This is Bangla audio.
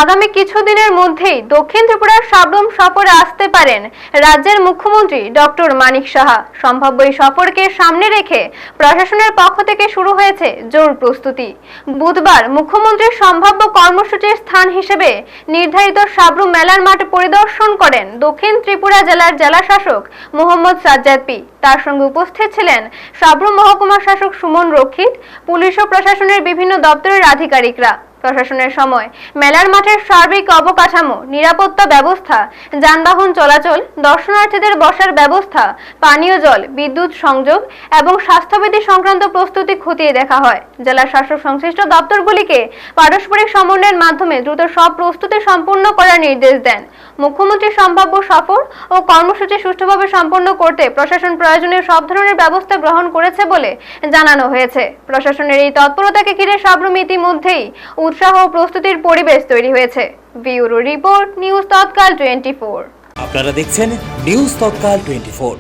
আগামী কিছুদিনের মধ্যেই দক্ষিণ ত্রিপুরার সাব্রুম সফরে আসতে পারেন রাজ্যের মুখ্যমন্ত্রী ডক্টর মানিক সাহা। সম্ভাব্য এই সফরকে সামনে রেখে প্রশাসনের পক্ষ থেকে শুরু হয়েছে জোর প্রস্তুতি। বুধবার মুখ্যমন্ত্রীর সম্ভাব্য কর্মসূচির স্থান হিসেবে নির্ধারিত সাব্রুম মেলার মাঠ পরিদর্শন করেন দক্ষিণ ত্রিপুরা জেলার জেলাশাসক মোহাম্মদ সাজ্জাদ পি। তার সঙ্গে উপস্থিত ছিলেন সাব্রুম মহকুমা শাসক সুমন রক্ষিত, পুলিশ ও প্রশাসনের বিভিন্ন দপ্তরের আধিকারিকরা। প্রশাসনের সময় মেলার মাঠের সার্বিক অবকাঠামো, নিরাপত্তা ব্যবস্থা, যানবাহন চলাচল, দর্শনার্থীদের বসার ব্যবস্থা, পানীয় জল, বিদ্যুৎ সংযোগ এবং স্বাস্থ্যবিধি সংক্রান্ত প্রস্তুতি খতিয়ে দেখা হয়। জেলা শাসক সংশ্লিষ্ট দপ্তরগুলিকে পারস্পরিক সমন্বয়ের মাধ্যমে দ্রুত সব প্রস্তুতি সম্পূর্ণ করার নির্দেশ দেন। মুখ্যমন্ত্রীর সম্ভাব্য সফর ও কর্মসূচি সুষ্ঠুভাবে সম্পন্ন করতে প্রশাসন প্রয়োজনীয় সব ধরনের ব্যবস্থা গ্রহণ করেছে বলে জানানো হয়েছে। প্রশাসনের এই তৎপরতাকে ঘিরে সাব্রুমে ইতিমধ্যেই উৎসাহ ও প্রস্তুতির পরিবেশ তৈরি হয়েছে। ব্যুরো রিপোর্ট, নিউজ তৎকাল 24। আপনারা দেখছেন নিউজ তৎকাল 24।